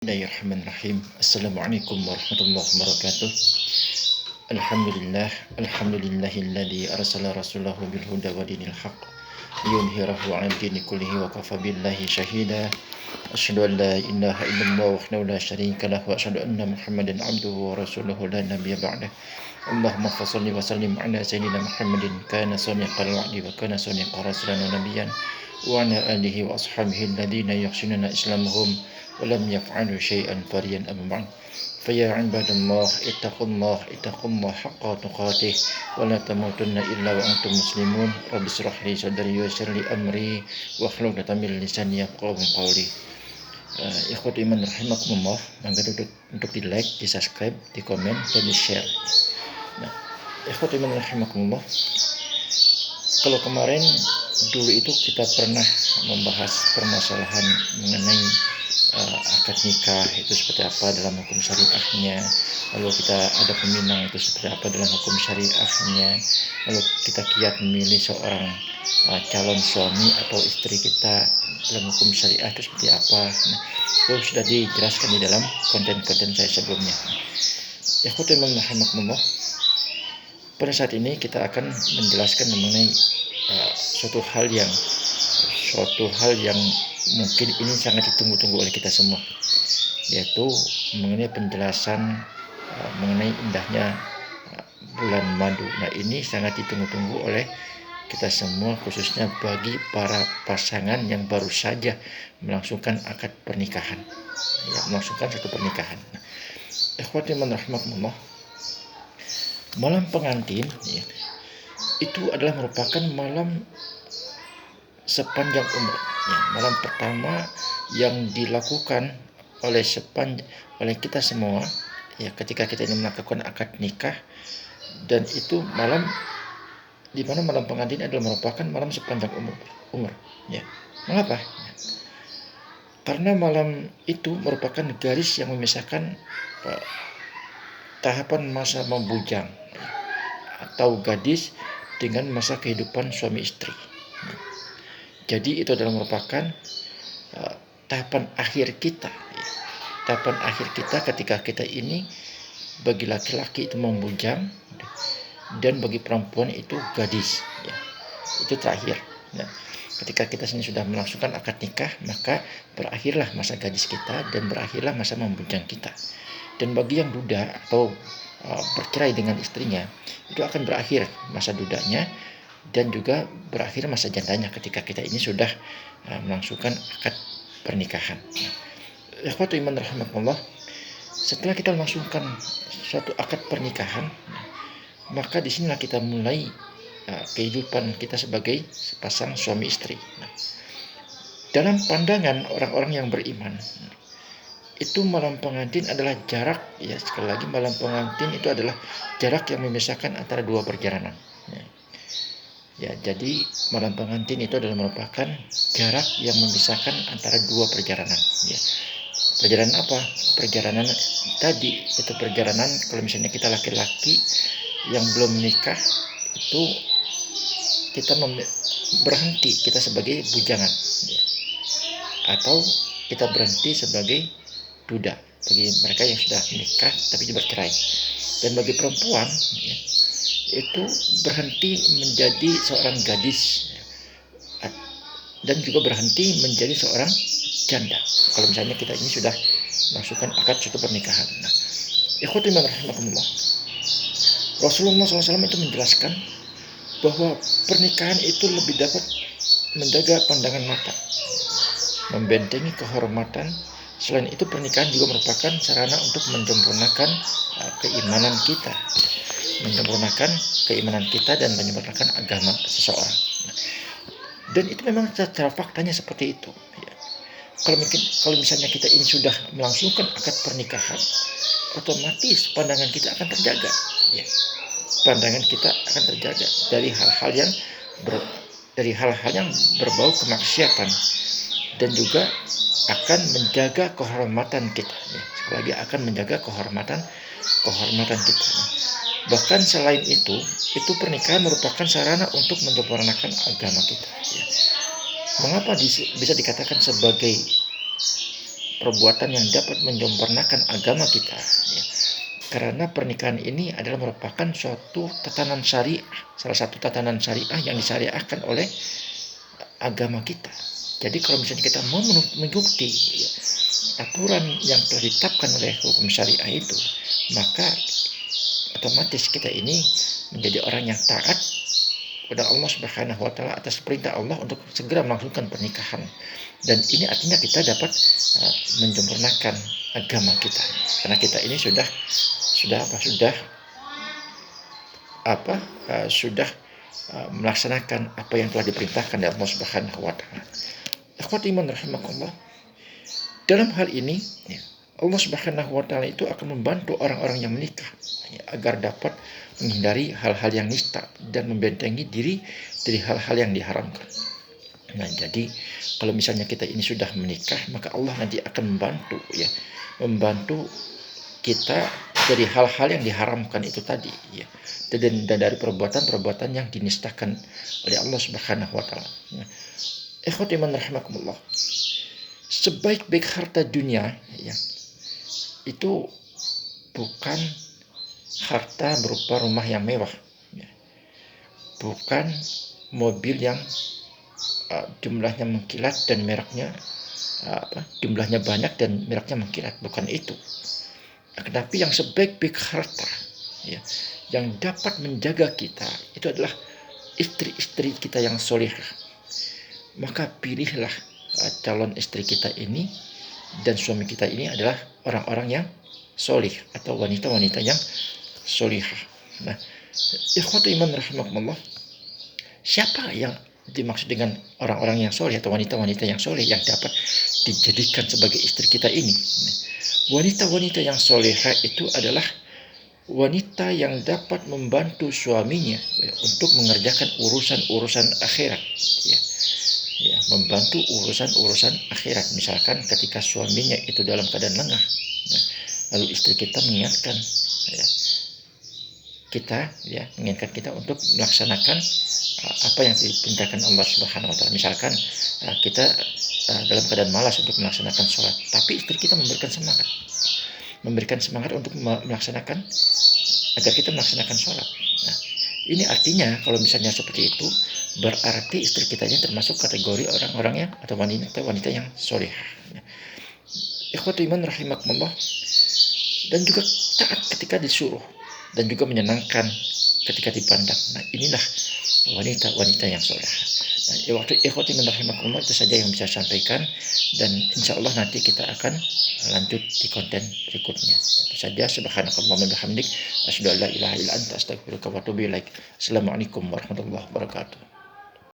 Bismillahirrahmanirrahim. Assalamualaikum warahmatullahi wabarakatuh. Alhamdulillahilladzi arsala rasulahu bil huda wa dinil haqq liyudhhirahu 'alal dini kullihi wa kafa billahi shahida. Asyhadu an la ilaha illallah wahdahu la syarika lahu wa asyhadu anna Muhammadan 'abduhu wa rasuluhu la nabiyya ba'dah. Allahumma shalli wa sallim 'ala sayyidina Muhammadin kana sadiqal wa'di wa kana sadiqar rasulan wa nabiyyan wa 'ala alihi wa ashabihi alladhina yuhsinuna islamahum ولم يفعلوا شيئا فريا أما بعد فيا عباد الله اتقوا الله حق تقاته ولا تموتن إلا وأنتم مسلمون رب اشرح لي صدري ويسر لي أمري واحلل عقدة من لساني يفقهوا قولي. Ikhwati iman rahimakumullah, mangga untuk di like, di subscribe, di komen, dan di share. Nah, ikhwati iman rahimakumullah, kalau kemarin dulu itu kita pernah membahas permasalahan mengenai akad nikah itu seperti apa dalam hukum syariahnya, lalu kita ada peminang itu seperti apa dalam hukum syariahnya, lalu kita kiat memilih seorang calon suami atau istri kita dalam hukum syariah itu seperti apa. Nah, itu sudah dijelaskan di dalam konten-konten saya sebelumnya. Ikhwati iman rahimakumullah, pada saat ini kita akan menjelaskan mengenai suatu hal yang mungkin ini sangat ditunggu-tunggu oleh kita semua, yaitu mengenai penjelasan mengenai indahnya bulan madu. Nah, ini sangat ditunggu-tunggu oleh kita semua, khususnya bagi para pasangan yang baru saja melangsungkan akad pernikahan, melangsungkan satu pernikahan. Nah, ikhwati man rahimakumullah, malam pengantin itu adalah merupakan malam sepanjang umur. Malam pertama yang dilakukan oleh kita semua ketika kita ini melakukan akad nikah, dan itu malam di mana malam pengantin adalah merupakan malam sepanjang umur. Mengapa? Karena malam itu merupakan garis yang memisahkan tahapan masa membujang atau gadis dengan masa kehidupan suami istri. Jadi itu adalah merupakan tahapan akhir kita. Tahapan akhir kita ketika kita ini bagi laki-laki itu membujang, dan bagi perempuan itu gadis. Itu terakhir. Nah, ketika kita sini sudah melangsungkan akad nikah, maka berakhirlah masa gadis kita dan berakhirlah masa membujang kita. Dan bagi yang duda atau bercerai dengan istrinya, itu akan berakhir masa dudanya dan juga berakhir masa jandanya ketika kita ini sudah melangsungkan akad pernikahan. Ikhwatu iman rahimakumullah, setelah kita melangsungkan suatu akad pernikahan, maka disinilah kita mulai kehidupan kita sebagai sepasang suami istri. Dalam pandangan orang-orang yang beriman, itu malam pengantin adalah jarak, sekali lagi malam pengantin itu adalah jarak yang memisahkan antara dua perjalanan. Jadi malam pengantin itu adalah merupakan jarak yang memisahkan antara dua perjalanan. Perjalanan apa? Perjalanan tadi itu perjalanan kalau misalnya kita laki-laki yang belum menikah, itu kita berhenti kita sebagai bujangan, atau kita berhenti sebagai duda bagi mereka yang sudah menikah tapi bercerai. Dan bagi perempuan itu berhenti menjadi seorang gadis dan juga berhenti menjadi seorang janda kalau misalnya kita ini sudah melangsungkan akad suatu pernikahan. Nah, ikhwati rahimakumullah, Rasulullah SAW itu menjelaskan bahwa pernikahan itu lebih dapat menjaga pandangan mata, membentengi kehormatan. Selain itu, pernikahan juga merupakan sarana untuk menyempurnakan keimanan kita dan menyempurnakan agama seseorang. Dan itu memang secara faktanya seperti itu. Kalau misalnya kita ini sudah melangsungkan akad pernikahan, otomatis pandangan kita akan terjaga. Pandangan kita akan terjaga dari hal-hal yang berbau kemaksiatan, dan juga akan menjaga kehormatan kita. Sekali lagi, akan menjaga kehormatan kita. Bahkan selain itu pernikahan merupakan sarana untuk menyempurnakan agama kita. Mengapa bisa dikatakan sebagai perbuatan yang dapat menyempurnakan agama kita, ya. Karena pernikahan ini adalah merupakan suatu tatanan syariah, salah satu tatanan syariah yang disyariahkan oleh agama kita. Jadi kalau misalnya kita mau mengikuti, ya, aturan yang telah ditetapkan oleh hukum syariah itu, maka otomatis kita ini menjadi orang yang taat kepada Allah Subhanahu wa taala atas perintah Allah untuk segera melangsungkan pernikahan. Dan ini artinya kita dapat menyempurnakan agama kita. Karena kita ini sudah melaksanakan apa yang telah diperintahkan oleh Allah Subhanahu wa taala. Ikhwati iman rahimakumullah. Dalam hal ini, ya, Allah Subhanahu wa taala itu akan membantu orang-orang yang menikah, ya, agar dapat menghindari hal-hal yang nista dan membentengi diri dari hal-hal yang diharamkan. Nah, jadi kalau misalnya kita ini sudah menikah, maka Allah nanti akan membantu kita dari hal-hal yang diharamkan itu tadi, ya, dan dari perbuatan-perbuatan yang dinistakan oleh Allah Subhanahu wa taala. Ikhwati man rahimakumullah. Sebaik-baik harta dunia, ya, itu bukan harta berupa rumah yang mewah, ya. Bukan mobil yang jumlahnya mengkilat dan mereknya jumlahnya banyak dan mereknya mengkilat, bukan itu. Tetapi yang sebaik-baik harta, ya, yang dapat menjaga kita itu adalah istri-istri kita yang solehah. Maka pilihlah calon istri kita ini dan suami kita ini adalah orang-orang yang soleh atau wanita-wanita yang solehah. Nah, ikhwatu iman rahimakumullah, siapa yang dimaksud dengan orang-orang yang soleh atau wanita-wanita yang soleh yang dapat dijadikan sebagai istri kita ini? Wanita-wanita yang solehah itu adalah wanita yang dapat membantu suaminya, ya, untuk mengerjakan urusan-urusan akhirat, ya. Ya, membantu urusan-urusan akhirat. Misalkan ketika suaminya itu dalam keadaan lengah, ya, lalu istri kita mengingatkan, ya, mengingatkan kita untuk melaksanakan apa yang diperintahkan Allah Subhanahu wa taala. Misalkan kita dalam keadaan malas untuk melaksanakan sholat, tapi istri kita memberikan semangat untuk melaksanakan, agar kita melaksanakan sholat. Nah, ini artinya kalau misalnya seperti itu, berarti istri kita ini termasuk kategori orang-orang yang atau wanita yang soleh. Ikhwatu iman rahimakumullah. Dan juga taat ketika disuruh dan juga menyenangkan ketika dipandang. Nah, inilah wanita-wanita yang soleh. Nah, ikhwati iman rahimakumullah, itu saja yang bisa saya sampaikan, dan insya Allah nanti kita akan lanjut di konten berikutnya. Itu saja. Subhanakallahumma wa bihamdik, asyhadu an la ilaha illa anta, astaghfiruka wa atubu ilaik. Assalamualaikum warahmatullahi wabarakatuh.